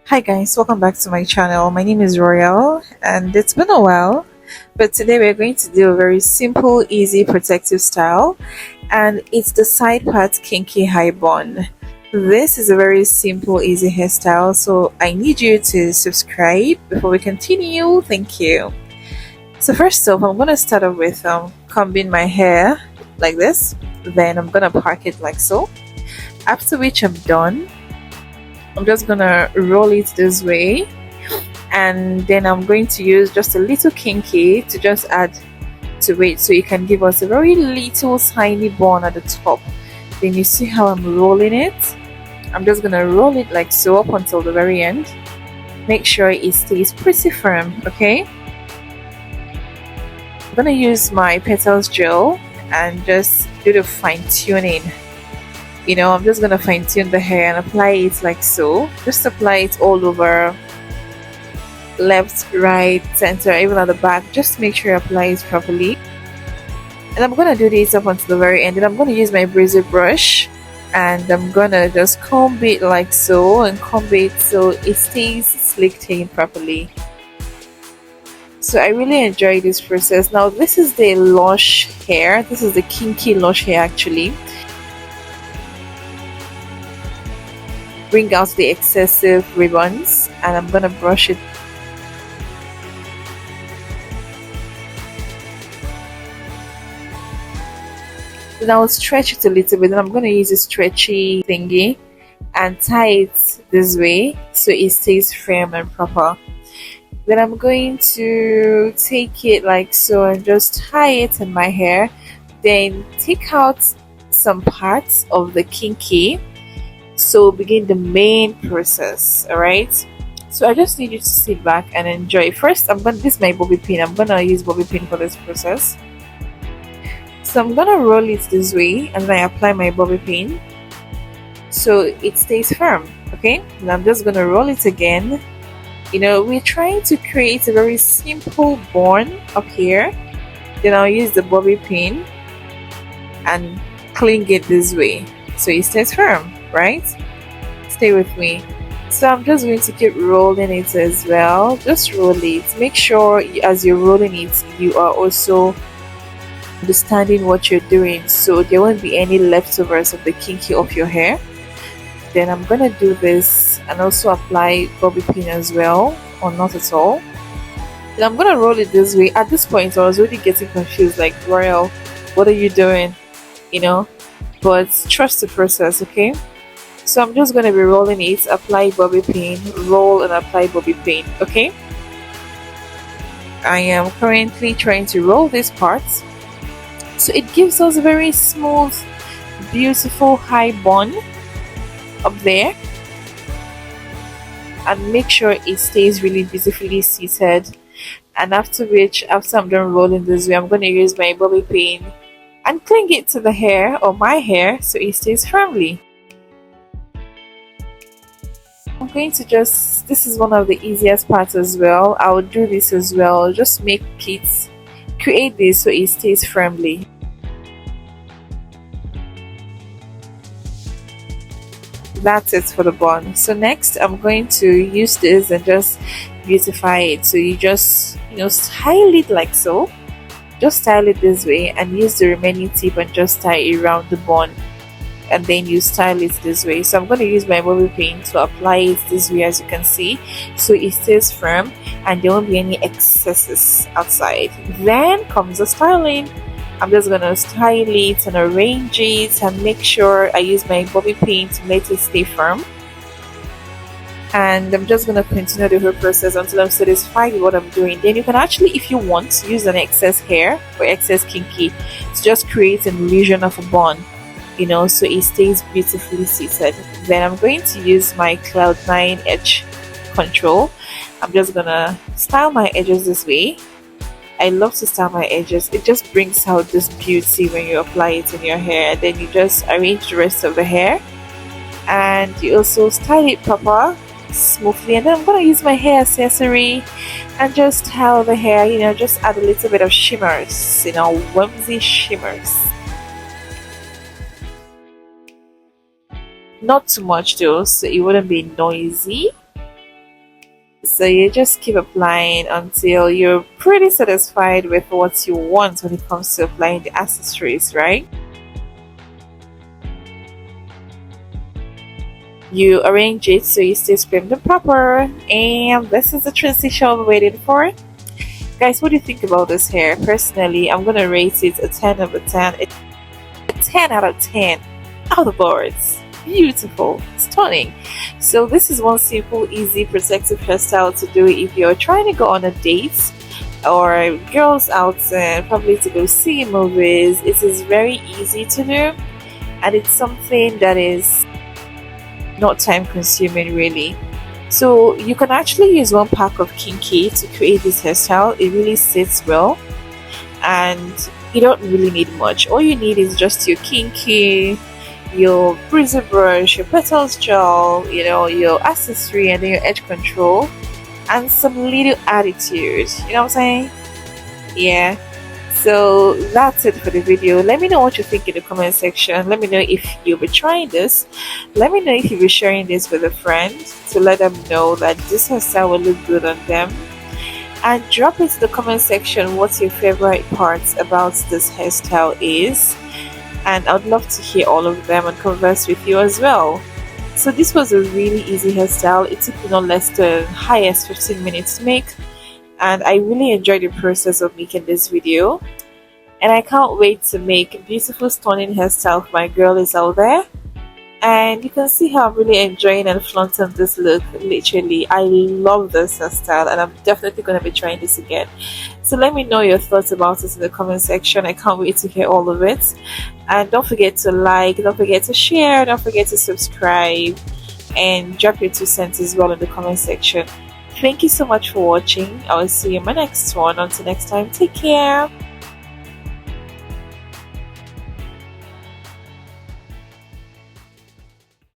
Hi guys, welcome back to my channel. My name is Royal and it's been a while, but today we're going to do a very simple, easy, protective style, and it's the side part kinky high bun. This is a very simple, easy hairstyle, so I need you to subscribe before we continue. Thank you. So first off, I'm going to start off with combing my hair like this, then I'm going to park it like so, after which I'm done. I'm just gonna roll it this way, and then I'm going to use just a little kinky to just add to it so it can give us a very little tiny bun at the top. Then you see how I'm rolling it. I'm just gonna roll it like so up until the very end. Make sure it stays pretty firm, okay? I'm gonna use my petals gel and just do the fine-tuning. I'm just gonna fine-tune the hair and apply it like so. Just apply it all over, left, right, center, even at the back. Just make sure you apply it properly. And I'm gonna do this up until the very end. And I'm gonna use my brazier brush and I'm gonna just comb it like so, and comb it so it stays slicked in properly. So I really enjoy this process. Now this is the lush hair. This is the kinky lush hair actually. Bring out the excessive ribbons and I'm gonna brush it. Then I'll stretch it a little bit, and I'm gonna use a stretchy thingy and tie it this way so it stays firm and proper. Then I'm going to take it like so and just tie it in my hair, then take out some parts of the kinky. So begin the main process. All right, so I just need you to sit back and enjoy. First, this is my bobby pin. I'm gonna use bobby pin for this process. So I'm gonna roll it this way and then I apply my bobby pin so it stays firm. Okay, and I'm just gonna roll it again. We're trying to create a very simple bun up here. Then I'll use the bobby pin and cling it this way so it stays firm. Right, stay with me. So I'm just going to keep rolling it as well. Just roll it. Make sure as you're rolling it you are also understanding what you're doing, so there won't be any leftovers of the kinky of your hair. Then I'm gonna do this and also apply bobby pin as well, or not at all. Then I'm gonna roll it this way. At this point I was already getting confused, like, Royal, what are you doing? But trust the process, okay? So I'm just going to be rolling it, apply bobby pin, roll and apply bobby pin, okay? I am currently trying to roll this part so it gives us a very smooth, beautiful high bun up there, and make sure it stays really beautifully seated. And after I'm done rolling this way, I'm going to use my bobby pin and cling it to the hair, or my hair, so it stays firmly. I'm going to this is one of the easiest parts as well. I will do this as well. Just create this so it stays firmly. That's it for the bun. So next I'm going to use this and just beautify it. So you just style it like so. Just style it this way and use the remaining tip and just tie it around the bun. And then you style it this way. So I'm going to use my bobby pin to apply it this way, as you can see, so it stays firm and there won't be any excesses outside. Then comes the styling. I'm just going to style it and arrange it and make sure I use my bobby pin to make it stay firm. And I'm just going to continue the whole process until I'm satisfied with what I'm doing. Then you can actually, if you want, use an excess hair or excess kinky to just create an illusion of a bun, so it stays beautifully seated. Then I'm going to use my Cloud9 edge control. I'm just gonna style my edges this way. I love to style my edges. It just brings out this beauty when you apply it in your hair. Then you just arrange the rest of the hair and you also style it proper, smoothly. And then I'm gonna use my hair accessory and just style the hair, just add a little bit of shimmers, whimsy shimmers. Not too much though, so it wouldn't be noisy. So you just keep applying until you're pretty satisfied with what you want when it comes to applying the accessories, right? You arrange it so you stay framed and proper, and this is the transition we're waiting for. Guys, what do you think about this hair? Personally, I'm gonna rate it a 10 out of 10. A 10 out of 10. Out of boards. Beautiful, stunning. So this is one simple, easy, protective hairstyle to do if you're trying to go on a date or girls out and probably to go see movies. It is very easy to do, and it's something that is not time consuming really. So you can actually use one pack of Kinky to create this hairstyle. It really sits well, and you don't really need much. All you need is just your Kinky, your bristle brush, your petals gel, your accessory, and then your edge control, and some little attitude. You know what I'm saying? Yeah. So that's it for the video. Let me know what you think in the comment section. Let me know if you'll be trying this. Let me know if you'll be sharing this with a friend to let them know that this hairstyle will look good on them. And drop into the comment section what your favorite parts about this hairstyle is. And I'd love to hear all of them and converse with you as well. So this was a really easy hairstyle. It took me no less than highest 15 minutes to make. And I really enjoyed the process of making this video, and I can't wait to make a beautiful, stunning hairstyle for my girlies out there. And you can see how I'm really enjoying and flaunting this look. Literally, I love this hairstyle, and I'm definitely going to be trying this again. So let me know your thoughts about it in the comment section. I can't wait to hear all of it. And don't forget to like, don't forget to share, don't forget to subscribe, and drop your 2 cents as well in the comment section. Thank you so much for watching. I will see you in my next one. Until next time, take care.